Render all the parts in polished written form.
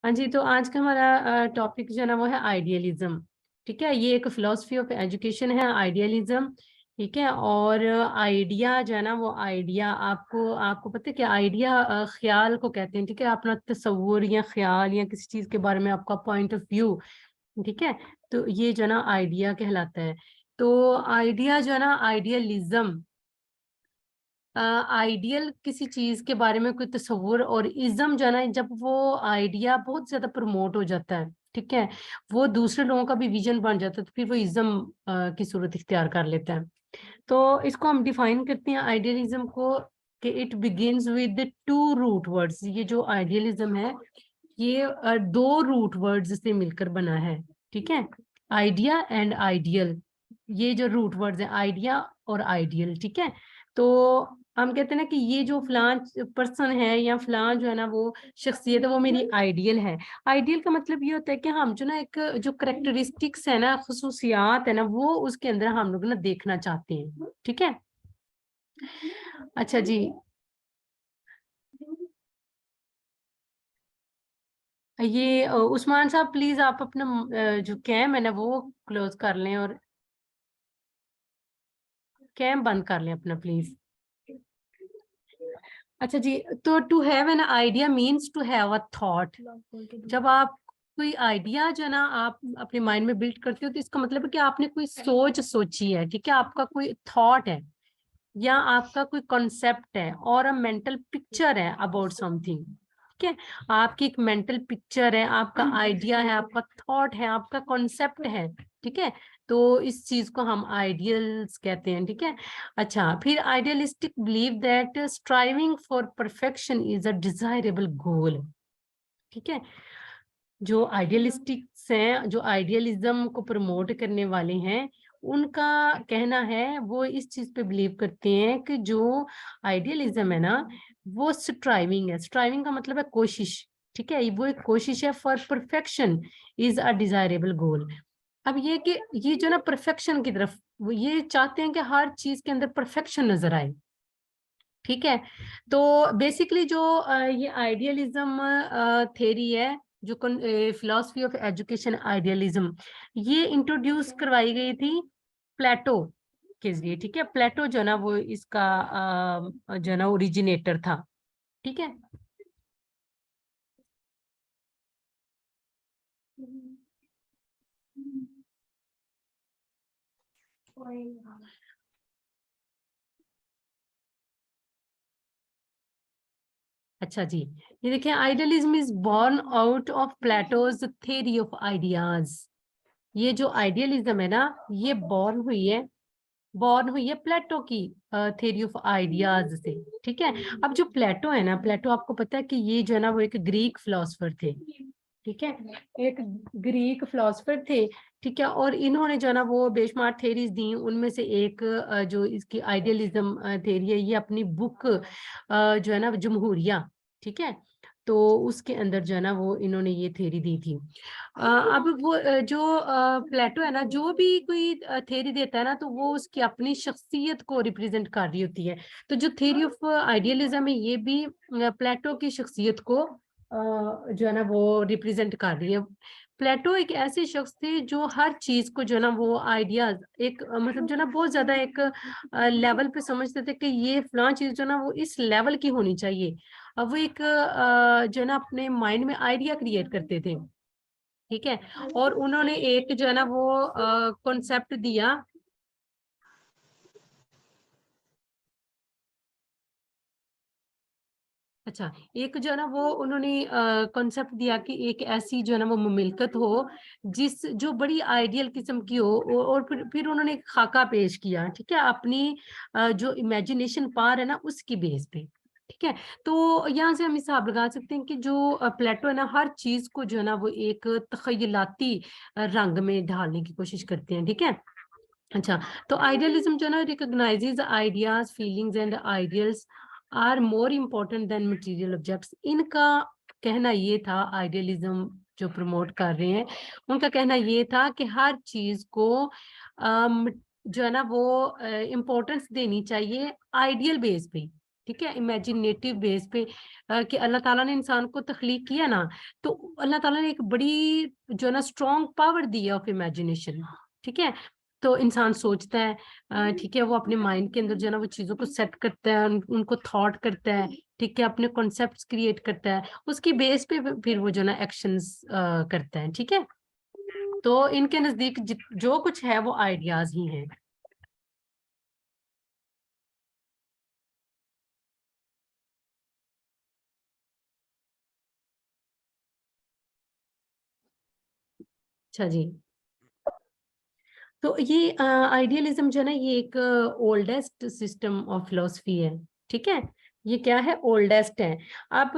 हाँ जी, तो आज का हमारा टॉपिक जो है ना वो है आइडियलिज्म। ठीक है, ये एक फिलोसफी ऑफ एजुकेशन है आइडियलिज्म। ठीक है, और आइडिया जो है ना वो आइडिया आपको आपको पता है कि आइडिया ख्याल को कहते हैं। ठीक है, अपना तस्वुर या ख्याल या किसी चीज के बारे में आपका पॉइंट ऑफ व्यू। ठीक है, तो ये जो है ना आइडिया कहलाता है। तो आइडिया जो है ना आइडियलिज्म, आइडियल किसी चीज के बारे में कोई तस्वुर, और इज्म जो है ना जब वो आइडिया बहुत ज्यादा प्रमोट हो जाता है। ठीक है, वो दूसरे लोगों का भी विजन बन जाता है, तो फिर वो इज्म की सूरत इख्तियार कर लेता है। तो इसको हम डिफाइन करते हैं आइडियलिज्म को कि it begins with two root words. ये जो आइडियलिज्म है ये दो रूट वर्ड्स से मिलकर बना है। ठीक है, आइडिया एंड आइडियल, ये जो रूट वर्ड्स है आइडिया और आइडियल। ठीक है, तो हम कहते हैं ना कि ये जो फलां पर्सन है या फलां जो है ना वो शख्सियत है वो मेरी आइडियल है। आइडियल का मतलब ये होता है कि हम जो ना एक जो करेक्टरिस्टिक्स है ना, खसूसियात है ना, वो उसके अंदर हम लोग ना देखना चाहते हैं। ठीक है, अच्छा जी, ये उस्मान साहब प्लीज आप अपना जो कैम है ना वो क्लोज कर लें और कैम बंद कर लें अपना प्लीज। अच्छा जी, तो to have an idea means to have a thought. जब आप कोई आइडिया जो है ना आप अपने माइंड में बिल्ड करते हो तो इसका मतलब है कि आपने कोई सोच सोची है। ठीक है, आपका कोई थॉट है या आपका कोई कॉन्सेप्ट है और अ मेंटल पिक्चर है अबाउट समथिंग। ठीक है, आपकी एक मेंटल पिक्चर है, आपका आइडिया है, आपका थॉट है, आपका कॉन्सेप्ट है। ठीक है, तो इस चीज को हम आइडियल्स कहते हैं। ठीक है, अच्छा, फिर idealistic believe that striving for perfection is a desirable goal. ठीक है, जो आइडियलिस्टिक्स हैं, जो आइडियलिज्म को प्रमोट करने वाले हैं, उनका कहना है वो इस चीज पे बिलीव करते हैं कि जो आइडियलिज्म है ना वो स्ट्राइविंग है। स्ट्राइविंग का मतलब है कोशिश। ठीक है, वो एक कोशिश है for perfection is a desirable goal. अब ये कि ये जो ना परफेक्शन की तरफ वो ये चाहते हैं कि हर चीज के अंदर परफेक्शन नजर आए। ठीक है, तो बेसिकली जो ये आइडियलिज्म थ्योरी है, जो फिलोसफी ऑफ एजुकेशन आइडियलिज्म, ये इंट्रोड्यूस करवाई गई थी प्लेटो के जरिए। ठीक है, प्लेटो जो ना वो इसका जो ना ओरिजिनेटर था। ठीक है, अच्छा जी, ये देखिए, idealism is born out of Plato's theory of ideas. ये जो आइडियलिज्म है ना ये बॉर्न हुई है प्लेटो की थ्योरी ऑफ आइडियाज से। ठीक है, अब जो प्लेटो है ना, प्लेटो आपको पता है कि ये जो है ना वो एक ग्रीक फिलोसफर थे। ठीक है, एक ग्रीक फिलोसफर थे। ठीक है, और इन्होंने जो है ना वो बेशुमार थेरीज दी, उनमें से एक जो इसकी आइडियलिज्म थेरी है, ये अपनी बुक जो है ना जमहूरिया। ठीक है, तो उसके अंदर जो है ना वो इन्होंने ये थेरी दी थी। अब वो जो प्लेटो है ना, जो भी कोई थेरी देता है ना तो वो उसकी अपनी शख्सियत को रिप्रेजेंट कर रही होती है। तो जो थ्योरी ऑफ आइडियलिज्म है ये भी प्लेटो की शख्सियत को जो है ना वो रिप्रेजेंट कर रही है। प्लेटो एक ऐसे शख्स थे जो हर चीज को जो है ना वो आइडियाज एक मतलब जो है ना बहुत ज्यादा एक लेवल पे समझते थे कि ये फलां चीज जो है ना वो इस लेवल की होनी चाहिए। अब वो एक जो है ना अपने माइंड में आइडिया क्रिएट करते थे। ठीक है, और उन्होंने एक जो है ना वो कॉन्सेप्ट दिया। अच्छा, एक जो है ना वो उन्होंने कॉन्सेप्ट दिया कि एक ऐसी जो है ना वो मुमिलकत हो जिस जो बड़ी आइडियल किस्म की हो, और फिर उन्होंने एक खाका पेश किया। ठीक है, अपनी जो इमेजिनेशन पावर है ना उसकी बेस पे। ठीक है, तो यहाँ से हम हिसाब लगा सकते हैं कि जो प्लेटो है ना हर चीज को जो है ना वो एक तखयलाती रंग में ढालने की कोशिश करते हैं। ठीक है, अच्छा, तो आइडियलिज्म जो है ना recognises ideas feelings and ideals are more important than material objects. इनका कहना ये था, आइडियलिज्म जो प्रमोट कर रहे हैं उनका कहना ये था कि हर चीज को जो है ना वो इम्पोर्टेंस देनी चाहिए आइडियल बेस पे। ठीक है, इमेजिनेटिव बेस पे कि अल्लाह ताला ने इंसान को तख्लीक किया ना, तो अल्लाह ताला ने एक बड़ी जो है ना स्ट्रॉन्ग पावर दी है ऑफ इमेजिनेशन। ठीक है, तो इंसान सोचता है, ठीक है, वो अपने माइंड के अंदर जो है ना वो चीजों को सेट करता है, उनको थॉट करता है, ठीक है, अपने कॉन्सेप्ट्स क्रिएट करता है, उसकी बेस पे फिर वो जो है ना एक्शंस करता है। ठीक है, तो इनके नजदीक जो कुछ है वो आइडियाज ही हैं। अच्छा जी, तो ये आइडियलिज्म जो है ना ये एक ओल्डेस्ट सिस्टम ऑफ फिलोसफी है। ठीक है, ये क्या है, ओल्डेस्ट है। अब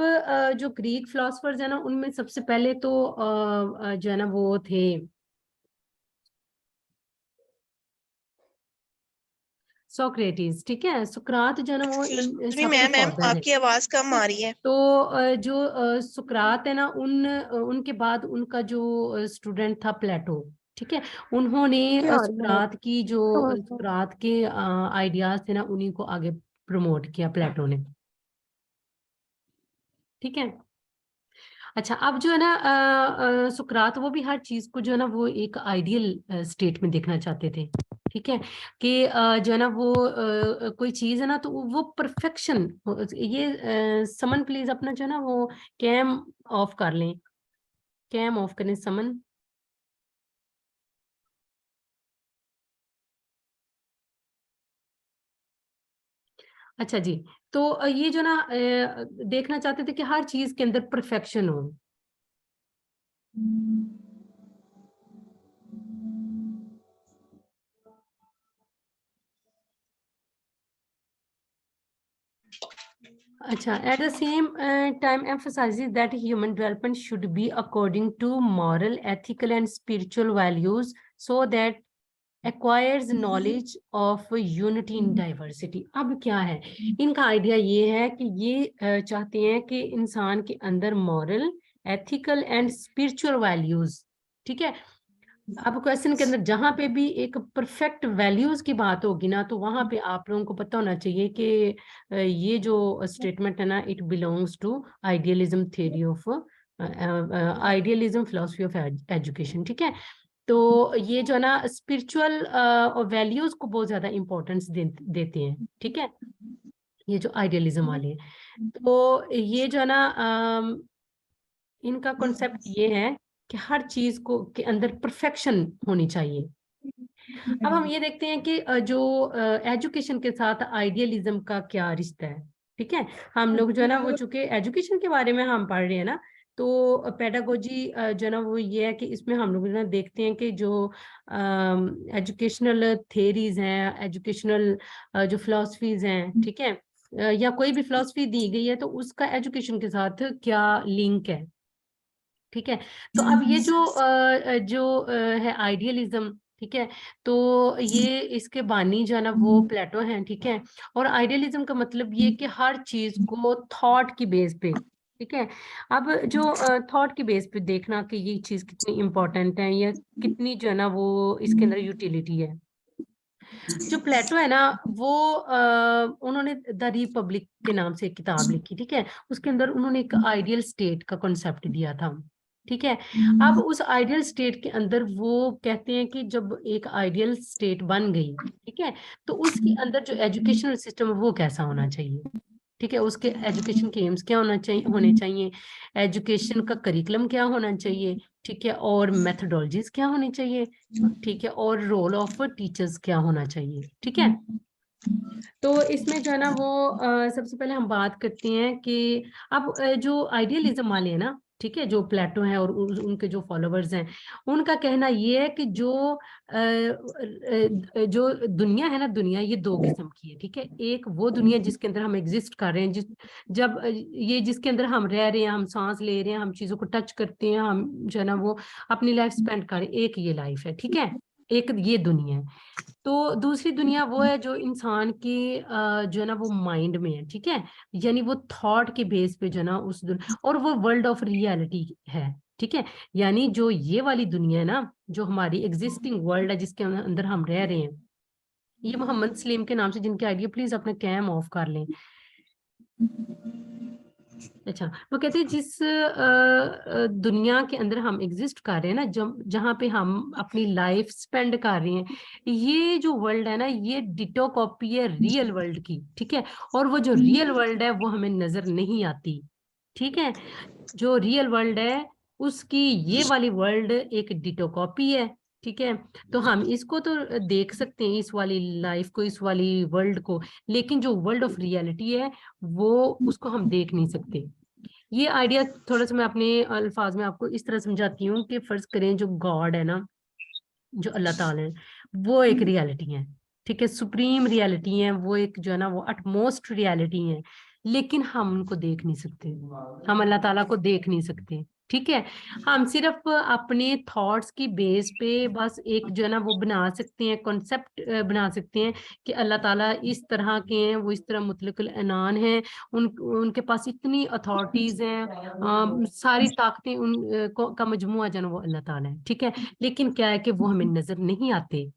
जो ग्रीक फिलोसफर्स है ना उनमें सबसे पहले तो जो है ना वो थे सोक्रेटिस। ठीक है, सुकरात जो है ना वो एक्सक्यूज इन मी सबके मैम, फादर है। आपकी आवाज कम आ रही है। तो जो सुकरात है ना उनके बाद उनका जो स्टूडेंट था प्लेटो। ठीक है, उन्होंने सुकरात की जो सुकरात के आइडियाज थे ना उन्हीं को आगे प्रमोट किया प्लेटो ने। ठीक है, अच्छा, अब जो है ना सुकरात वो भी हर चीज को जो है ना वो एक आइडियल स्टेट में देखना चाहते थे। ठीक है, कि जो है ना वो कोई चीज है ना तो वो परफेक्शन, ये समन प्लीज अपना जो है ना वो कैम ऑफ कर लें, कैम ऑफ करें समन। अच्छा जी, तो ये जो ना देखना चाहते थे कि हर चीज के अंदर परफेक्शन हो। अच्छा, at the same time emphasizes that human development should be according to moral, ethical and spiritual values so that acquires knowledge of unity in diversity। अब क्या है, इनका आइडिया ये है कि ये चाहते हैं कि इंसान के अंदर moral, ethical and spiritual values, ठीक है, अब क्वेश्चन के अंदर जहां पे भी एक परफेक्ट वैल्यूज की बात होगी ना तो वहां पे आप लोगों को पता होना चाहिए कि ये जो स्टेटमेंट है ना it belongs to idealism theory of idealism philosophy of education. ठीक है, तो ये जो है ना स्पिरिचुअल वैल्यूज को बहुत ज्यादा इंपॉर्टेंस देते हैं। ठीक है, ये जो आइडियलिज्म वाले हैं, तो ये जो है ना इनका कॉन्सेप्ट ये है कि हर चीज को के अंदर परफेक्शन होनी चाहिए। अब हम ये देखते हैं कि जो एजुकेशन के साथ आइडियलिज्म का क्या रिश्ता है। ठीक है, हम लोग जो है ना वो चूंकि एजुकेशन के बारे में हम पढ़ रहे हैं ना, तो पेडागोजी जो है ना वो ये है कि इसमें हम लोग जो है देखते हैं कि जो एजुकेशनल थेरीज हैं, एजुकेशनल जो फिलोसफीज हैं, ठीक है, या कोई भी फिलोसफी दी गई है तो उसका एजुकेशन के साथ क्या लिंक है। ठीक है, तो अब ये जो है आइडियलिज्म, ठीक है, तो ये इसके बानी जो है ना वो प्लेटो हैं। ठीक है, और आइडियलिज्म का मतलब ये कि हर चीज को थॉट की बेस पे, ठीक है, अब जो थॉट की बेस पे देखना कि ये चीज कितनी इंपॉर्टेंट है या कितनी जो है ना वो इसके अंदर यूटिलिटी है। जो प्लेटो है ना वो उन्होंने द रिपब्लिक के नाम से एक किताब लिखी। ठीक है, उसके अंदर उन्होंने एक आइडियल स्टेट का कॉन्सेप्ट दिया था। ठीक है, अब उस आइडियल स्टेट के अंदर वो कहते हैं कि जब एक आइडियल स्टेट बन गई, ठीक है, तो उसके अंदर जो एजुकेशनल सिस्टम है वो कैसा होना चाहिए। ठीक है, उसके एजुकेशन के एम्स क्या होने चाहिए, एजुकेशन का करिकुलम क्या होना चाहिए, ठीक है, और मेथोडोलॉजीज क्या होनी चाहिए, ठीक है, और रोल ऑफ टीचर्स क्या होना चाहिए। ठीक है, तो इसमें जो है ना वो सबसे पहले हम बात करते हैं कि अब जो आइडियलिज्म वाले हैं ना, ठीक है, जो प्लेटो हैं और उनके जो फॉलोअर्स हैं, उनका कहना ये है कि जो दुनिया है ना, दुनिया ये दो किस्म की है। ठीक है, एक वो दुनिया जिसके अंदर हम एग्जिस्ट कर रहे हैं, जब ये जिसके अंदर हम रह रहे हैं, हम सांस ले रहे हैं, हम चीजों को टच करते हैं, हम जो है ना वो अपनी लाइफ स्पेंड कर रहे हैं, एक ये लाइफ है। ठीक है, एक ये दुनिया है। तो दूसरी दुनिया वो है जो इंसान की जो है ना वो माइंड में है। ठीक है, यानी वो थॉट के बेस पे जो है ना उस दुनिया, और वो वर्ल्ड ऑफ रियलिटी है। ठीक है, यानी जो ये वाली दुनिया है ना, जो हमारी एग्जिस्टिंग वर्ल्ड है जिसके अंदर हम रह रहे हैं, ये मोहम्मद सलीम के नाम से जिनके आइडिया, प्लीज अपना कैम ऑफ कर लें। अच्छा, वो कहते हैं जिस दुनिया के अंदर हम एग्जिस्ट कर रहे हैं ना, जहाँ पे हम अपनी लाइफ स्पेंड कर रहे हैं, ये जो वर्ल्ड है ना, ये डिटो कॉपी है रियल वर्ल्ड की, ठीक है। और वो जो रियल वर्ल्ड है वो हमें नजर नहीं आती, ठीक है। जो रियल वर्ल्ड है उसकी ये वाली वर्ल्ड एक डिटो कॉपी है, ठीक है। तो हम इसको तो देख सकते हैं, इस वाली लाइफ को, इस वाली वर्ल्ड को, लेकिन जो वर्ल्ड ऑफ रियलिटी है वो उसको हम देख नहीं सकते। ये आइडिया थोड़ा सा मैं अपने अल्फाज में आपको इस तरह समझाती हूँ कि फर्ज करें जो गॉड है ना, जो अल्लाह ताला है, वो एक रियलिटी है, ठीक है, सुप्रीम रियलिटी है, वो एक जो है ना वो अटमोस्ट रियलिटी है, लेकिन हम उनको देख नहीं सकते, हम अल्लाह ताला को देख नहीं सकते, ठीक है। हम सिर्फ अपने थॉट्स की बेस पे बस एक जो है ना वो बना सकते हैं, कॉन्सेप्ट बना सकते हैं कि अल्लाह ताला इस तरह के हैं, वो इस तरह मुतलकुल अनान हैं, उनके पास इतनी अथॉरिटीज हैं, सारी ताकतें का मजमुआ जो है ना वो अल्लाह ताला है, ठीक है। लेकिन क्या है कि वो हमें नजर नहीं आते।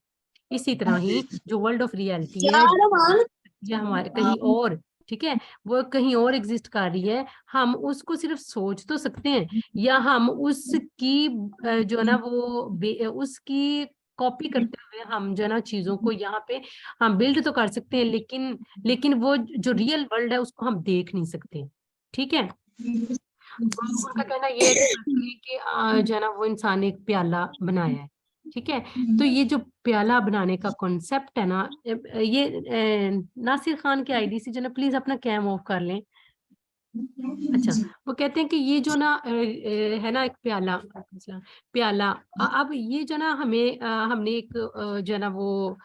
इसी तरह ही जो वर्ल्ड ऑफ रियलिटी है या हमारे कहीं और, ठीक है, वो कहीं और एग्जिस्ट कर रही है, हम उसको सिर्फ सोच तो सकते हैं, या हम उसकी जो है ना वो उसकी कॉपी करते हुए हम जो है ना चीजों को यहाँ पे हम बिल्ड तो कर सकते हैं, लेकिन वो जो रियल वर्ल्ड है उसको हम देख नहीं सकते, ठीक है। उनका कहना ये है कि कि जो है ना वो इंसान ने एक प्याला बनाया है, ठीक है। तो ये जो प्याला बनाने का कॉन्सेप्ट है ना, ये नासिर खान के आईडी से जो ना प्लीज अपना कैम ऑफ कर लें। अच्छा, वो कहते हैं कि ये जो ना है ना एक प्याला, प्याला अब ये जो ना हमें हमने एक जो है ना वो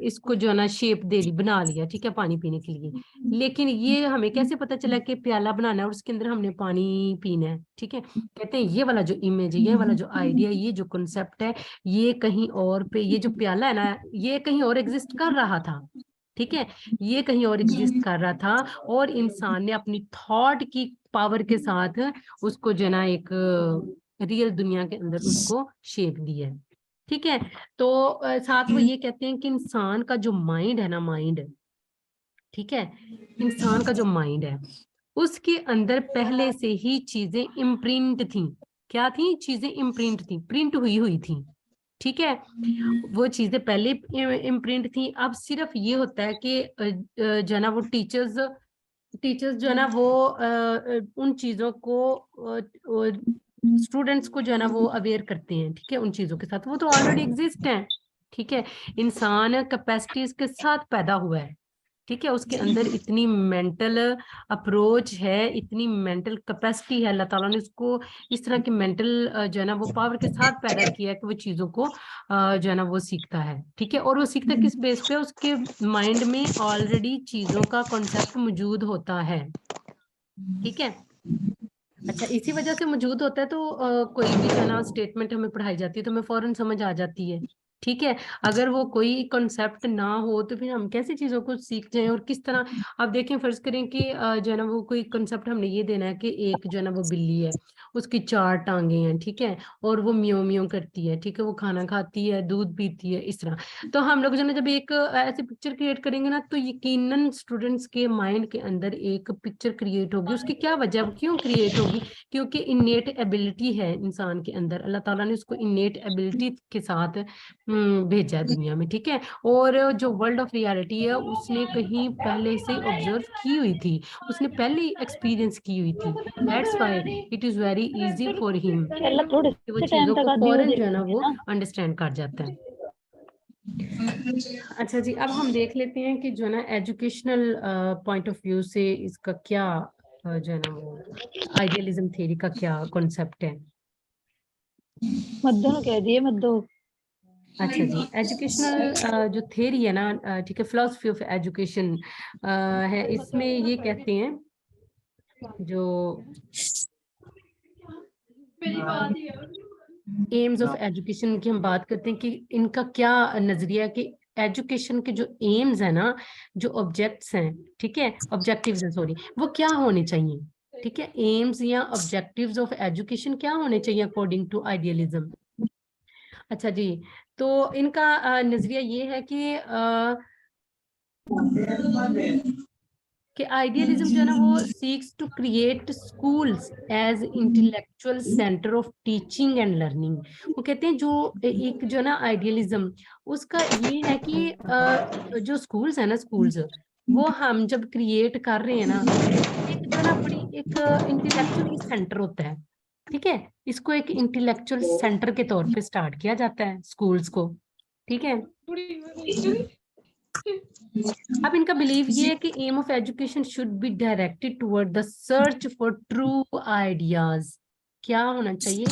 इसको जो है ना शेप दे ली, बना लिया, ठीक है, पानी पीने के लिए, लेकिन ये हमें कैसे पता चला कि प्याला बनाना है और उसके अंदर हमने पानी पीना है, ठीक है। कहते हैं ये वाला जो इमेज है, ये वाला जो आइडिया, ये जो कॉन्सेप्ट है, ये कहीं और पे, ये जो प्याला है ना, ये कहीं और एग्जिस्ट कर रहा था, ठीक है, ये कहीं और एग्जिस्ट कर रहा था, और इंसान ने अपनी थॉट की पावर के साथ उसको जो है ना एक रियल दुनिया के अंदर उसको शेप दिया है, ठीक है। तो साथ वो ये कहते हैं कि इंसान का जो माइंड है ना, माइंड, ठीक है, इंसान का जो माइंड है उसके अंदर पहले से ही चीजें इम्प्रिंट थी। क्या थी? चीजें इम्प्रिंट थी, प्रिंट हुई हुई थी, ठीक है। वो चीजें पहले इम्प्रिंट थी, अब सिर्फ ये होता है कि जो है ना वो टीचर्स टीचर्स जो है ना वो उन चीजों को स्टूडेंट्स को जो है ना वो अवेयर करते हैं, ठीक है, उन चीजों के साथ, वो तो ऑलरेडी एग्जिस्ट है, ठीक है। इंसान कैपेसिटीज के साथ पैदा हुआ है, ठीक है, उसके अंदर इतनी मेंटल अप्रोच है, इतनी मेंटल कैपेसिटी है, अल्लाह ताला ने उसको इस तरह की मेंटल जो है ना वो पावर के साथ पैदा किया है कि वो चीजों को जो है ना वो सीखता है, ठीक है। और वो सीखता किस बेस पे? उसके माइंड में ऑलरेडी चीजों का कॉन्सेप्ट मौजूद होता है, ठीक है। अच्छा, इसी वजह से मौजूद होता है, तो कोई भी जो है ना स्टेटमेंट हमें पढ़ाई जाती है तो हमें फौरन समझ आ जाती है, ठीक है। अगर वो कोई कॉन्सेप्ट ना हो तो फिर हम कैसे चीजों को सीख जाएं और किस तरह? अब देखें, फर्ज करें कि जो है ना वो कोई कॉन्सेप्ट हमने ये देना है कि एक जो है ना वो बिल्ली है, उसकी 4 टांगे हैं, ठीक है, और वो म्यों म्यों करती है, ठीक है, वो खाना खाती है, दूध पीती है, इस तरह। तो हम लोग जो है ना जब एक ऐसी पिक्चर क्रिएट करेंगे ना, तो यकीनन स्टूडेंट्स के माइंड के अंदर एक पिक्चर क्रिएट होगी। उसकी क्या वजह, क्यों क्रिएट होगी? क्योंकि इनेट एबिलिटी है इंसान के अंदर, अल्लाह ताला ने उसको इनेट एबिलिटी के साथ भेजा है दुनिया में, ठीक है। और जो वर्ल्ड ऑफ रियलिटी है उसने कहीं पहले से ऑब्जर्व की हुई थी, उसने पहले ही एक्सपीरियंस की हुई थी, that's why it is very easy for him थोड़े कि वो से टाइम चीजों तक को आती हो फौरन जो है ना जाएगी वो ना। अंडरस्टैंड कर जाता है। अच्छा जी, अब हम देख लेते हैं कि जो है ना एजुकेशनल पॉइंट ऑफ व्यू से इसका क्या जो है ना वो आइडियलिज्म थ्योरी का क्या कॉन्सेप्ट है। मद्दो ने कह दिए मद्दो। अच्छा जी, एजुकेशनल जो थ्योरी है ना, ठीक है, फिलोसफी ऑफ एजुकेशन है, इसमें ये कहते हैं जो एम्स ऑफ एजुकेशन की हम बात करते हैं कि इनका क्या नजरिया है कि एजुकेशन के जो एम्स है ना, जो ऑब्जेक्ट्स हैं, ठीक है, ऑब्जेक्टिव्स हैं, सॉरी, वो क्या होने चाहिए, ठीक है, एम्स या ऑब्जेक्टिव्स ऑफ एजुकेशन क्या होने चाहिए अकॉर्डिंग टू आइडियलिज्म। अच्छा जी, तो इनका नजरिया ये है कि कि आइडियलिज्म जो है ना वो seeks to create schools as intellectual centre of teaching and learning. वो कहते हैं जो एक जो ना आइडियलिज्म उसका ये है कि जो स्कूल्स है ना, स्कूल्स वो हम जब क्रिएट कर रहे हैं ना, एक जो ना बड़ी एक इंटेलेक्चुअल सेंटर होता है, ठीक है। इसको एक इंटेलेक्चुअल सेंटर के तौर पे स्टार्ट किया जाता है स्कूल्स को, ठीक है। अब इनका बिलीव ये है कि aim of education should be directed toward the search for true ideas. क्या होना चाहिए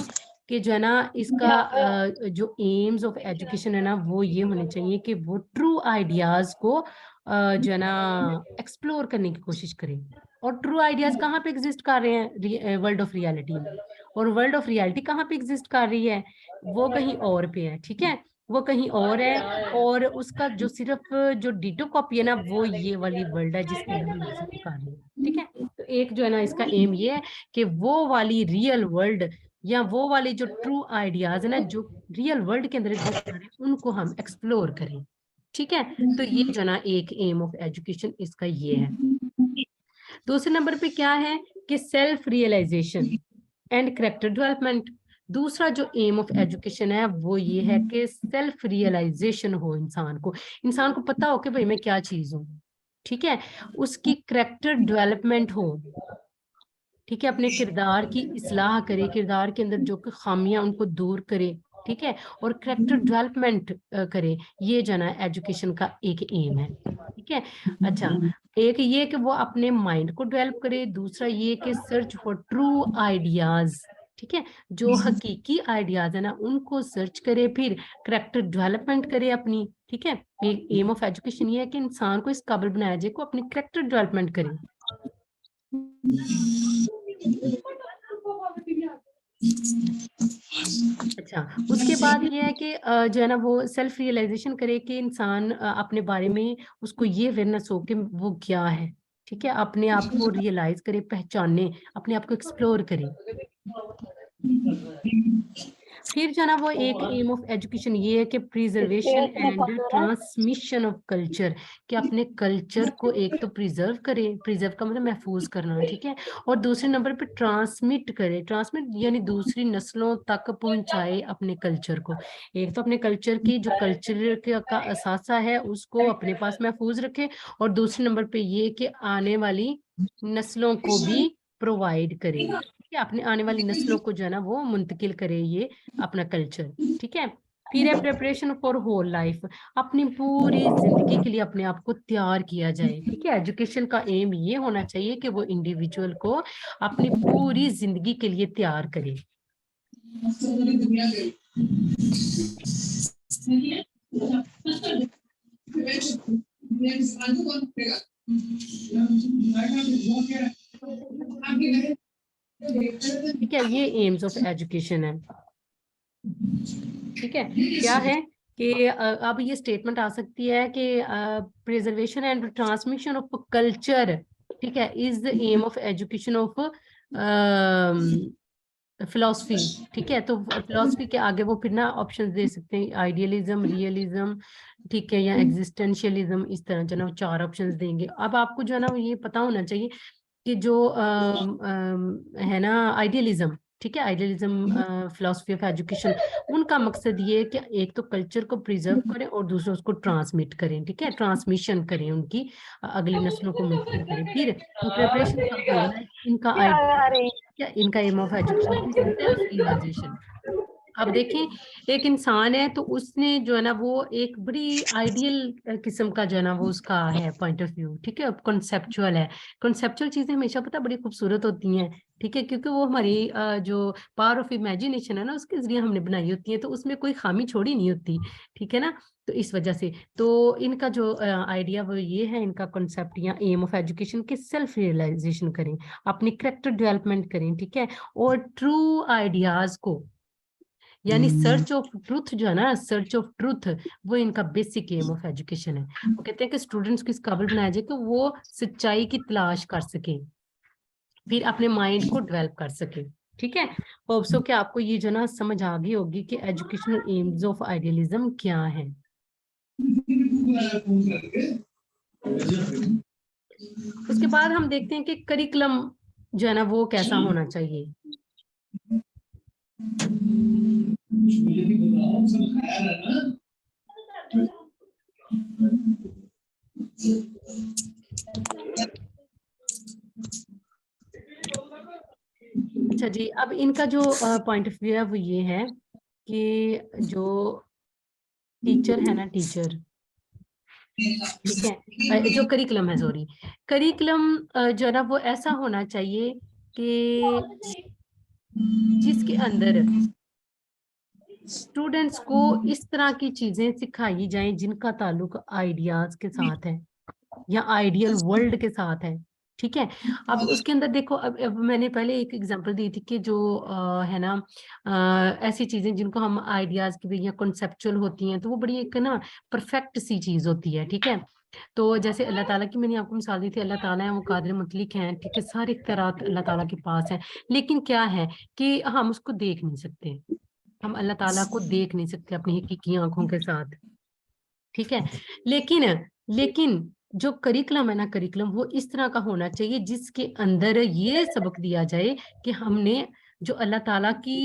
कि जो है ना इसका जो एम्स ऑफ एजुकेशन है ना वो ये होने चाहिए कि वो ट्रू आइडियाज को जो है ना एक्सप्लोर करने की कोशिश करें। और ट्रू आइडियाज कहाँ पे एग्जिस्ट कर रहे हैं? वर्ल्ड ऑफ रियलिटी में। और वर्ल्ड ऑफ रियलिटी कहाँ पे एग्जिस्ट कर रही है? वो कहीं और पे है, ठीक है, वो कहीं और है। और उसका जो सिर्फ जो डिटो कॉपी है ना वो ये वाली वर्ल्ड है जिसके अंदर हम एग्जिस्ट कर रहे हैं, ठीक है। तो एक जो है ना इसका एम ये है कि वो वाली रियल वर्ल्ड या वो वाले जो ट्रू आइडियाज है ना जो रियल वर्ल्ड के अंदर एग्जिस्ट कर रहे हैं उनको हम एक्सप्लोर करें, ठीक है। तो ये जो ना एक एम ऑफ एजुकेशन इसका ये है। दूसरे नंबर पे क्या है कि self realisation and character development. दूसरा जो एम ऑफ एजुकेशन है वो ये है कि सेल्फ रियलाइजेशन हो इंसान को पता हो कि भाई मैं क्या चीज हूँ, ठीक है। उसकी कैरेक्टर डेवलपमेंट हो, ठीक है, अपने किरदार की इस्लाह करे, किरदार के अंदर जो खामियां उनको दूर करे, ठीक है, और कैरेक्टर डेवलपमेंट करे। ये जो है एजुकेशन का एक एम है, ठीक है। अच्छा, एक ये कि वो अपने माइंड को डेवलप करे, दूसरा ये कि सर्च फॉर ट्रू आइडियाज, ठीक है, जो हकीकी आइडियाज है ना उनको सर्च करे, फिर कैरेक्टर डेवलपमेंट करे अपनी, ठीक है। एक एम ऑफ एजुकेशन ये है कि इंसान को इस काबिल बनाया जाए को अपनी कैरेक्टर डेवलपमेंट करे। अच्छा, उसके बाद ये है कि जो है ना वो सेल्फ रियलाइजेशन करे कि इंसान अपने बारे में उसको ये अवेयरनेस हो कि वो क्या है, ठीक है, अपने आप को रियलाइज करे, पहचाने, अपने आप को एक्सप्लोर करे। फिर जो है ना वो एक एम ऑफ एजुकेशन ये है कि preservation and transmission of culture, कि अपने कल्चर को एक तो प्रिजर्व करे, प्रिजर्व का मतलब महफूज करना, ठीक है, और दूसरे नंबर पे ट्रांसमिट करे, ट्रांसमिट यानी दूसरी नस्लों तक पहुंचाए अपने कल्चर को। एक तो अपने कल्चर की जो कल्चर का असासा है उसको अपने पास महफूज रखे, और दूसरे नंबर पे ये कि आने वाली नस्लों को भी प्रोवाइड करे, ठीक है, अपने आने वाली नस्लों को जो है ना वो मुंतकिल करे ये अपना कल्चर, ठीक है। फिर है प्रिपरेशन फॉर होल लाइफ, अपनी पूरी जिंदगी के लिए अपने आप को तैयार किया जाए, ठीक है। एजुकेशन का एम ये होना चाहिए कि वो इंडिविजुअल को अपनी पूरी जिंदगी के लिए तैयार करे। ठीक है, ये एम्स ऑफ एजुकेशन है, ठीक है। क्या है कि अब ये स्टेटमेंट आ सकती है कि preservation and transmission of culture, ठीक है, is the aim of education of philosophy, ठीक है। तो फिलोसफी के आगे वो फिर ना ऑप्शंस दे सकते हैं, आइडियलिज्म, रियलिज्म, ठीक है, या एग्जिस्टेंशियलिज्म, इस तरह जो ना 4 ऑप्शंस देंगे। अब आपको जो है ना ये पता होना चाहिए कि जो है ना आइडियलिज्म, ठीक है, आइडियलिज्म फिलोसफी ऑफ एजुकेशन, उनका मकसद ये है कि एक तो कल्चर को प्रिजर्व करें और दूसरा उसको ट्रांसमिट करें, ठीक है, ट्रांसमिशन करें, उनकी अगली नस्लों को मुंतकिल करें। फिर प्रिपरेशन फॉर होल लाइफ, इनका आइडिया, इनका aim of education is self realisation. अब देखें, एक इंसान है तो उसने जो है ना वो एक बड़ी आइडियल किस्म का जो है ना वो उसका है पॉइंट ऑफ व्यू, ठीक है, कॉन्सेप्चुअल है। कॉन्सेप्चुअल चीजें हमेशा पता बड़ी खूबसूरत होती हैं, ठीक है, क्योंकि वो हमारी जो पावर ऑफ इमेजिनेशन है ना उसके जरिए हमने बनाई होती है, तो उसमें कोई खामी छोड़ी नहीं होती, ठीक है ना। तो इस वजह से तो इनका जो आइडिया वो ये है, इनका कॉन्सेप्ट या एम ऑफ एजुकेशन के सेल्फ रियलाइजेशन करें, अपनी कैरेक्टर डेवलपमेंट करें, ठीक है, और ट्रू आइडियाज को यानी सर्च ऑफ ट्रूथ जो है ना, सर्च ऑफ ट्रूथ, वो इनका बेसिक एम ऑफ एजुकेशन है। वो कहते हैं कि स्टूडेंट्स को इस काबिल बनाया जाए कि वो सच्चाई की तलाश कर सके, फिर अपने माइंड को डेवलप कर सके, ठीक है। होप सो कि आपको ये जो ना समझ आ गई होगी कि एजुकेशनल एम्स ऑफ आइडियलिज्म क्या है। उसके बाद हम देखते हैं कि करिकुलम जो है ना वो कैसा होना चाहिए। अच्छा जी, अब इनका जो पॉइंट ऑफ व्यू है वो ये है कि जो टीचर है ना, टीचर, ठीक है, जो करिकुलम है, सॉरी, करिकुलम जो है ना वो ऐसा होना चाहिए कि जिसके अंदर स्टूडेंट्स को इस तरह की चीजें सिखाई जाएं जिनका ताल्लुक आइडियाज के साथ है या आइडियल वर्ल्ड के साथ है। ठीक है, अब उसके अंदर देखो, अब मैंने पहले एक एग्जांपल दी थी कि जो है ना ऐसी चीजें जिनको हम आइडियाज की या कॉन्सेप्चुअल होती हैं, तो वो बड़ी एक ना परफेक्ट सी चीज होती है। ठीक है, तो जैसे अल्लाह ताला की मैंने आपको मिसाल दी थी, अल्लाह ताला है वो कादिर मुतलिक हैं, ठीक है, सारे इख्तियारात अल्लाह ताला के पास है, लेकिन क्या है कि हम उसको देख नहीं सकते, हम अल्लाह ताला को देख नहीं सकते अपनी हकीकी आंखों के साथ। ठीक है, लेकिन लेकिन जो करिकुलम है ना, करिकुलम वो इस तरह का होना चाहिए जिसके अंदर ये सबक दिया जाए कि हमने जो अल्लाह ताला की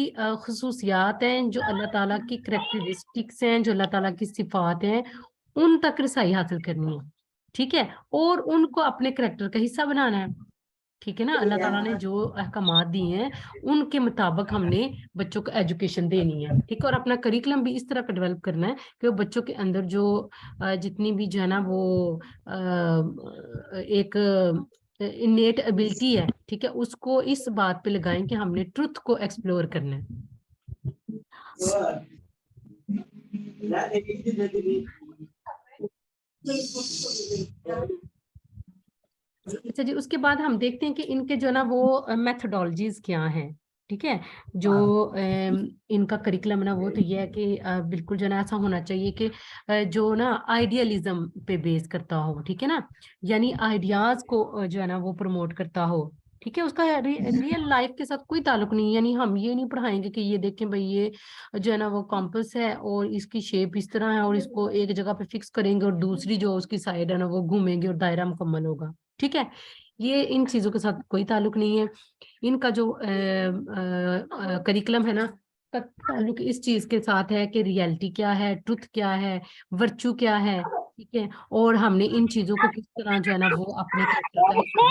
खुसूसियात हैं, जो अल्लाह ताला की करेक्टरिस्टिक्स हैं, जो अल्लाह ताला की सिफात हैं, उन तक रसाई हासिल करनी है। ठीक है, और उनको अपने करेक्टर का हिस्सा बनाना है। ठीक है ना, अल्लाह ताला ने जो अहकामात दिए हैं उनके मुताबिक हमने बच्चों को एजुकेशन देनी है। ठीक है, और अपना करिकुलम भी इस तरह का डेवलप करना है कि वो बच्चों के अंदर जो जितनी भी जो है ना वो एक इनेट एबिलिटी है, ठीक है, उसको इस बात पे लगाएं कि हमने ट्रुथ को एक्सप्लोर करना है। अच्छा जी, उसके बाद हम देखते हैं कि इनके जो ना वो मेथोडोलॉजीज क्या हैं। ठीक है, जो इनका करिकुलम ना वो तो ये है कि बिल्कुल जो ना ऐसा होना चाहिए कि जो ना आइडियलिज्म पे बेस करता हो। ठीक है ना, यानी आइडियाज को जो है ना वो प्रमोट करता हो। ठीक है, उसका रियल लाइफ के साथ कोई ताल्लुक नहीं, यानी हम ये नहीं पढ़ाएंगे कि ये देखें भाई ये जो है ना वो कॉम्पस है और इसकी शेप इस तरह है और इसको एक जगह पे फिक्स करेंगे और दूसरी जो उसकी साइड है ना वो घूमेंगे और दायरा मुकम्मल होगा। ठीक है, ये इन चीजों के साथ कोई ताल्लुक नहीं है। इनका जो करिकुलम है ना, का ताल्लुक इस चीज के साथ है कि रियलिटी क्या है, ट्रुथ क्या है, वर्चू क्या है। ठीक है, और हमने इन चीजों को किस तरह जो है ना वो अपने करेक्टर का हिस्सा,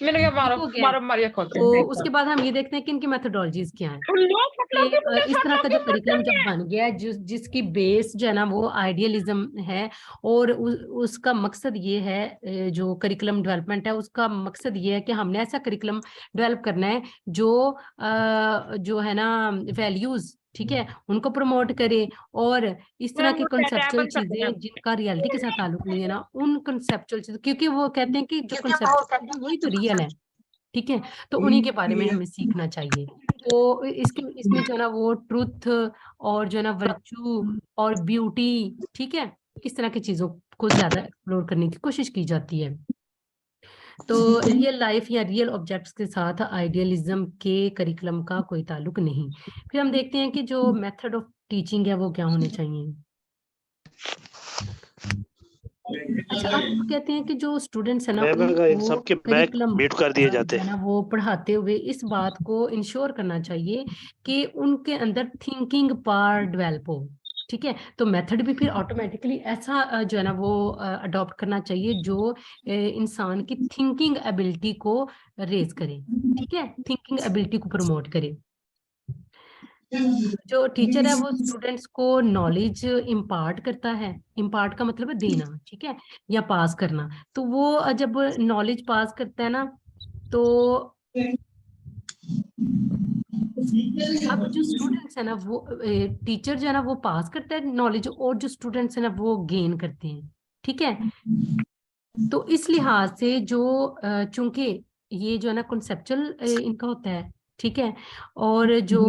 मैंने क्या ठीक मारो हो गया है। मारो मारिया खोलते तो हैं उसके बाद हम ये देखते हैं कि इनकी मेथोडोलॉजीज क्या है। कि इस तरह का जो करिकुलम जब बन गया है, जिसकी बेस जो है ना वो आइडियलिज्म है, और उसका मकसद ये है, जो करिकुलम डेवलपमेंट है उसका मकसद ये है कि हमने ऐसा करिकुलम डेवलप करना है जो है ना वैल्यूज, ठीक है, उनको प्रमोट करे, और इस तरह की कॉन्सेप्चुअल चीजें जिनका रियलिटी के साथ ताल्लुक नहीं है ना, उन कॉन्सेप्चुअल चीजों, क्योंकि वो कहते हैं कि जो कॉन्सेप्चुअल वही तो रियल है। ठीक है, तो उन्हीं के बारे में हमें सीखना चाहिए। तो इसमें जो है ना वो ट्रुथ और जो है ना वर्चू और ब्यूटी, ठीक है, इस तरह की चीजों को ज्यादा एक्सप्लोर करने की कोशिश की जाती है। तो रियल लाइफ या रियल ऑब्जेक्ट्स के साथ आइडियलिज्म के करिकुलम का कोई ताल्लुक नहीं। फिर हम देखते हैं कि जो मेथड ऑफ टीचिंग है वो क्या होने चाहिए। अच्छा, अब कहते हैं कि जो स्टूडेंट्स है ना उनको सबके बैक करिकुलम म्यूट कर दिए जाते जो है हैं। ना वो पढ़ाते हुए इस बात को इंश्योर करना चाहिए कि उनके अंदर थिंकिंग पावर डेवलप हो। ठीक है, तो मेथड भी फिर ऑटोमेटिकली ऐसा जो है ना वो अडॉप्ट करना चाहिए जो इंसान की थिंकिंग एबिलिटी को रेज करे। ठीक है, थिंकिंग एबिलिटी को प्रमोट करे। जो टीचर है वो स्टूडेंट्स को नॉलेज इम्पार्ट करता है, इम्पार्ट का मतलब है देना, ठीक है, या पास करना। तो वो जब नॉलेज पास करता है ना, तो अब जो स्टूडेंट्स है ना वो टीचर जो है ना वो पास करता है नॉलेज, और जो स्टूडेंट्स है ना वो गेन करते हैं। ठीक है, तो इस लिहाज से जो चूंकि ये जो है ना कॉन्सेप्चुअल इनका होता है, ठीक है, और जो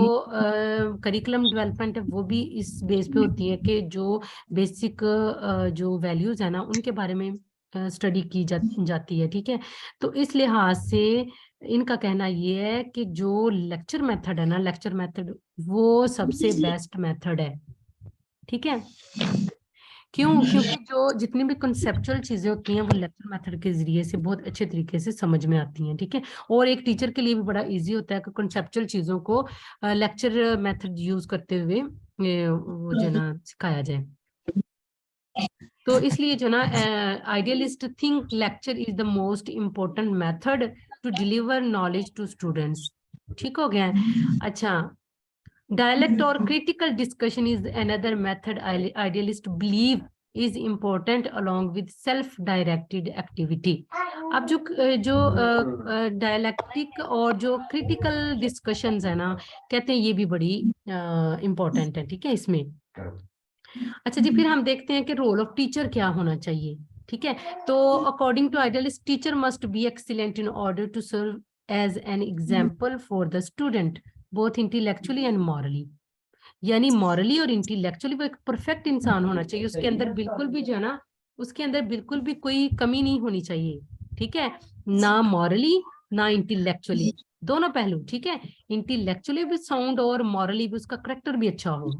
करिकुलम डेवलपमेंट है वो भी इस बेस पे होती है कि जो बेसिक जो वैल्यूज है ना उनके बारे में स्टडी की जाती है। ठीक है, तो इस लिहाज से इनका कहना ये है कि जो लेक्चर मेथड है ना, लेक्चर मेथड वो सबसे बेस्ट मेथड है। ठीक है, क्यों? क्योंकि जो जितनी भी कंसेप्चुअल चीजें होती हैं वो लेक्चर मेथड के जरिए से बहुत अच्छे तरीके से समझ में आती हैं, ठीक है। और एक टीचर के लिए भी बड़ा इजी होता है कि कंसेप्चुअल चीजों को लेक्चर मेथड यूज करते हुए वो जो ना सिखाया जाए। तो इसलिए जो ना idealist think lecture is the most important method to deliver knowledge to students. ठीक हो गया है। अच्छा, dialect or critical discussion is another method idealist believe is important along with self directed activity। अब जो डायलैक्टिक और जो क्रिटिकल डिस्कशंस है ना, कहते हैं ये भी बड़ी इंपॉर्टेंट है, ठीक है इसमें। अच्छा जी, फिर हम देखते हैं कि रोल ऑफ टीचर क्या होना चाहिए, ठीक है। तो according to idealist teacher must be excellent in order to serve as an example for the student both intellectually and morally. यानी मॉरली और इंटेलेक्चुअली वो एक परफेक्ट इंसान होना चाहिए, उसके अंदर बिल्कुल भी जो है ना, उसके अंदर बिल्कुल भी कोई कमी नहीं होनी चाहिए, ठीक है। ना मॉरली ना इंटेलेक्चुअली, दोनों पहलू, ठीक है। इंटेलेक्चुअली भी साउंड और मॉरली भी उसका करेक्टर भी अच्छा हो।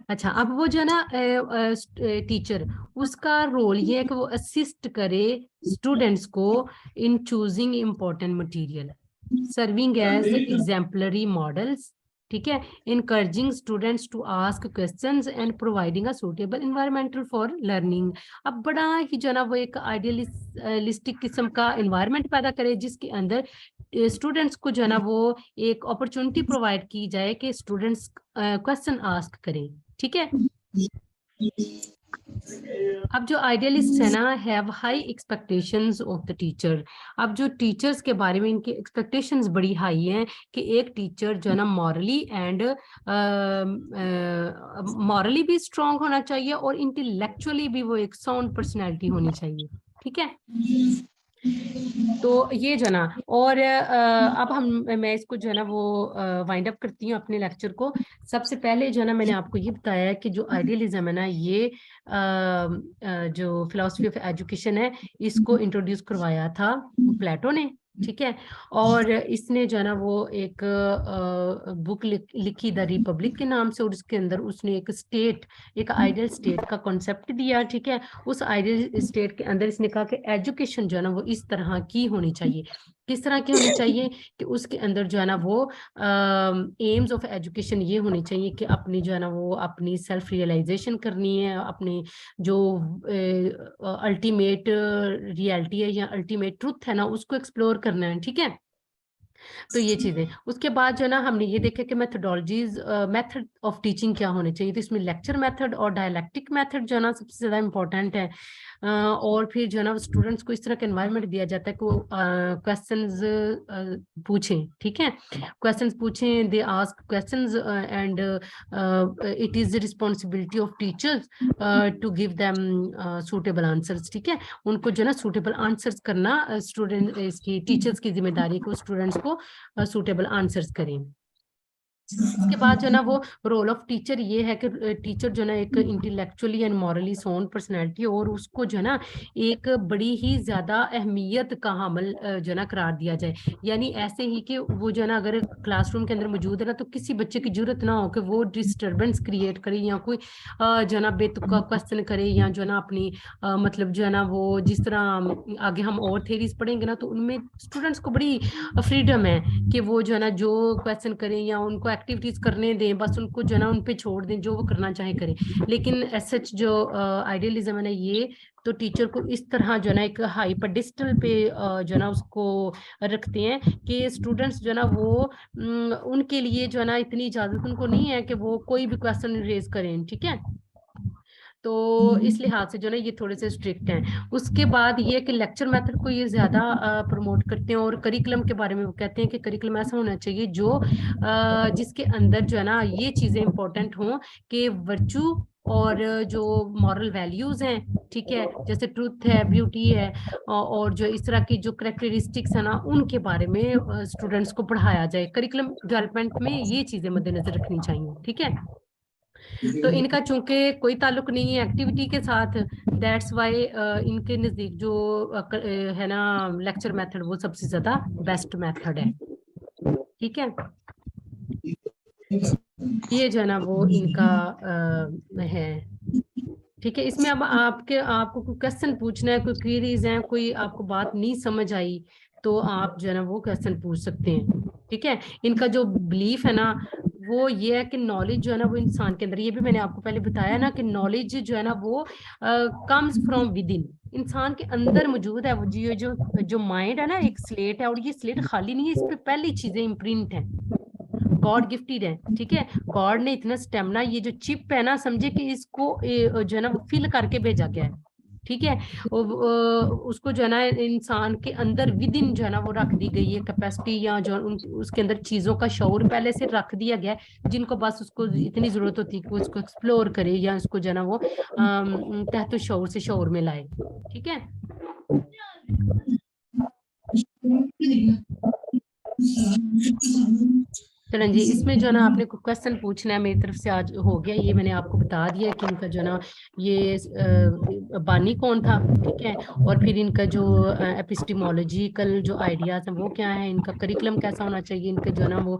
अच्छा, अब वो जो है ना टीचर, उसका रोल ये है कि वो असिस्ट करे स्टूडेंट्स को in choosing important material, serving as exemplary models, ठीक है, encouraging students to ask questions and providing a suitable environmental for learning. अब बड़ा ही जो ना वो एक आइडियलिस्टिक किस्म का एनवायरमेंट पैदा करे जिसके अंदर स्टूडेंट्स को जो है ना वो एक अपॉर्चुनिटी प्रोवाइड की जाए कि स्टूडेंट्स क्वेश्चन आस्क करें, ठीक है। अब जो आइडियलिस्ट है ना have high expectations of the teacher. अब जो टीचर्स के बारे में इनकी एक्सपेक्टेशंस बड़ी हाई हैं कि एक टीचर जो है ना मॉरली एंड मॉरली भी स्ट्रांग होना चाहिए और इंटेलेक्चुअली भी वो एक साउंड पर्सनैलिटी होनी चाहिए, ठीक है। तो ये जो ना, और अब मैं इसको जो है ना वो वाइंड अप करती हूँ अपने लेक्चर को। सबसे पहले जो है ना मैंने आपको ये बताया कि जो आइडियलिज्म है ना ये जो फिलॉसफी ऑफ एजुकेशन है इसको इंट्रोड्यूस करवाया था प्लेटो ने, ठीक है। और इसने जो है ना वो एक बुक लिखी द रिपब्लिक के नाम से, और उसके अंदर उसने एक आइडियल स्टेट का कॉन्सेप्ट दिया, ठीक है। उस आइडियल स्टेट के अंदर इसने कहा कि एजुकेशन जो है ना वो इस तरह की होनी चाहिए। किस तरह की होनी चाहिए कि उसके अंदर जो है ना वो एम्स ऑफ एजुकेशन ये होनी चाहिए कि अपनी जो है ना वो अपनी सेल्फ रियलाइजेशन करनी है, अपनी जो अल्टीमेट रियलिटी है या अल्टीमेट ट्रुथ है ना उसको एक्सप्लोर करना है, ठीक है। तो ये चीजें, उसके बाद जो है ना हमने ये देखा कि मेथडोलॉजीज मेथड ऑफ टीचिंग क्या होने चाहिए। तो इसमें लेक्चर मेथड और डायलैक्टिक मेथड जो है ना सबसे ज्यादा इंपॉर्टेंट है। और फिर जो है ना स्टूडेंट्स को इस तरह का एनवायरनमेंट दिया जाता है कि वो क्वेश्चंस पूछें, ठीक है। क्वेश्चंस पूछें, they ask questions and it is the responsibility of teachers to give them suitable answers, ठीक है। उनको जो है ना सूटेबल आंसर्स करना स्टूडेंट इसकी टीचर्स की जिम्मेदारी को स्टूडेंट्स को सूटेबल आंसर्स करें। इसके बाद जो है ना वो रोल ऑफ टीचर ये है कि टीचर जो है ना एक intellectually and morally sound personality, और उसको जो है ना एक बड़ी ही ज्यादा अहमियत का हामिल जो है ना करार दिया जाए। यानी ऐसे ही कि वो जो है ना अगर क्लासरूम के अंदर मौजूद है ना तो किसी बच्चे की जरूरत ना हो कि वो डिस्टर्बेंस क्रिएट करे या कोई जो है ना बेतुका क्वेश्चन करे, या जो है ना अपनी मतलब जो है ना वो जिस तरह आगे हम और थेरीज पढ़ेंगे ना तो उनमें स्टूडेंट्स को बड़ी फ्रीडम है कि वो जो है ना जो क्वेश्चन करें या उनको एक्टिविटीज करने दें, बस उनको जो है ना उन पे छोड़ दें, जो वो करना चाहे करें। लेकिन सच जो आइडियलिज्म है ना ये तो टीचर को इस तरह जो है ना एक हाई पेडिस्टल पे जो है ना उसको रखते हैं कि स्टूडेंट्स जो है ना वो उनके लिए जो है ना इतनी इजाजत उनको नहीं है कि वो कोई भी क्वेश्चन रेज करें, ठीक है। तो इस लिहाज से जो है ना ये थोड़े से स्ट्रिक्ट हैं। उसके बाद ये कि लेक्चर मेथड को ये ज्यादा प्रमोट करते हैं, और करिकुलम के बारे में वो कहते हैं कि करिकुलम ऐसा होना चाहिए जो जिसके अंदर जो है ना ये चीजें इंपॉर्टेंट हों कि वर्च्यू और जो मॉरल वैल्यूज हैं, ठीक है, जैसे ट्रूथ है, ब्यूटी है, और जो इस तरह की जो करेक्टरिस्टिक्स है ना उनके बारे में स्टूडेंट्स को पढ़ाया जाए। करिकुलम डेवलपमेंट में ये चीजें मद्देनजर रखनी चाहिए, ठीक है। तो इनका चूंकि कोई ताल्लुक नहीं है एक्टिविटी के साथ, दैट्स वाई इनके नजदीक जो है ना लेक्चर मेथड वो सबसे ज्यादा बेस्ट मेथड है, ठीक है। ये जो है ना वो इनका है। ठीक है, इसमें अब आपको कोई क्वेश्चन पूछना है, कोई क्वेरीज हैं, कोई आपको बात नहीं समझ आई तो आप जो है ना वो क्वेश्चन पूछ सकते हैं। ठीक है, इनका जो बिलीफ है ना वो ये है कि नॉलेज जो है ना वो इंसान के अंदर, ये भी मैंने आपको पहले बताया ना कि नॉलेज जो है ना वो कम्स फ्रॉम विद इन, इंसान के अंदर मौजूद है। वो जो माइंड है ना एक स्लेट है, और ये स्लेट खाली नहीं है, इस पे पहली चीजें इम्प्रिंट है, गॉड गिफ्टेड है। ठीक है, गॉड ने इतना स्टेमिना, ये जो चिप है ना समझे कि इसको जो है ना वो फिल करके भेजा गया है। ठीक है, उसको जो है ना इंसान के अंदर विद इन जो है ना वो रख दी गई है कैपेसिटी, या जो उसके अंदर चीजों का शऊर पहले से रख दिया गया है, जिनको बस उसको इतनी जरूरत होती है कि वो उसको एक्सप्लोर करे या उसको जो है ना वो तहत शऊर से शऊर में लाए। ठीक है, चलें जी, इसमें जो है ना आपने कोई क्वेश्चन पूछना है मेरी तरफ से आज हो गया, ये मैंने आपको बता दिया कि इनका जो है ना ये बानी कौन था। ठीक है, और फिर इनका जो एपिस्टिमोलॉजिकल जो आइडियाज हैं वो क्या है, इनका करिकुलम कैसा होना चाहिए, इनका जो है ना वो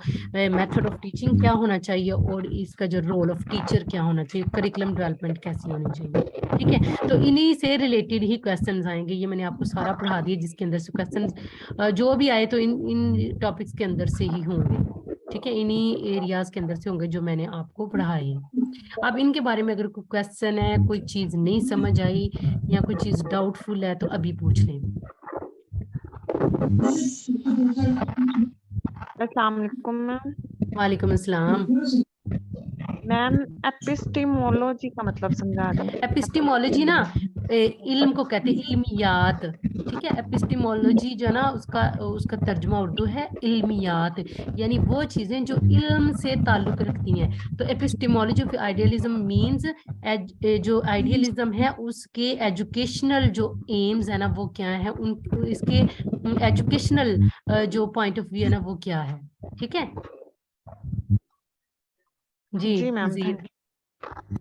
मेथड ऑफ टीचिंग क्या होना चाहिए, और इसका जो रोल ऑफ टीचर क्या होना चाहिए, करिकुलम डेवलपमेंट कैसी होनी चाहिए। ठीक है, तो इन्हीं से रिलेटेड ही क्वेश्चंस आएंगे, ये मैंने आपको सारा पढ़ा दिया जिसके अंदर से क्वेश्चंस जो भी आए तो इन टॉपिक्स के अंदर से ही होंगे। ठीक है, इन्हीं एरियाज के अंदर से होंगे जो मैंने आपको पढ़ाए हैं। अब इनके बारे में अगर कोई क्वेश्चन है, कोई चीज नहीं समझ आई या कोई चीज डाउटफुल है तो अभी पूछ लें। अस्सलाम वालेकुम मैम। वालेकुम अस्सलाम। मैम एपिस्टिमोलॉजी का मतलब समझा दें। एपिस्टिमोलॉजी ना इल्म को कहते हैं, इल्मियात। ठीक है, एपिस्टिमोलॉजी जो है ना उसका उसका तर्जुमा उर्दू है इल्मियात, यानी वो चीजें जो इल्म से ताल्लुक रखती हैं। तो एपिस्टिमोलॉजी ऑफ आइडियलिज्म मींस जो आइडियलिज्म है उसके एजुकेशनल जो एम्स है ना वो क्या है, उन इसके एजुकेशनल जो पॉइंट ऑफ व्यू है ना वो क्या है। ठीक है जी, जी मैम, मजीद। थैंक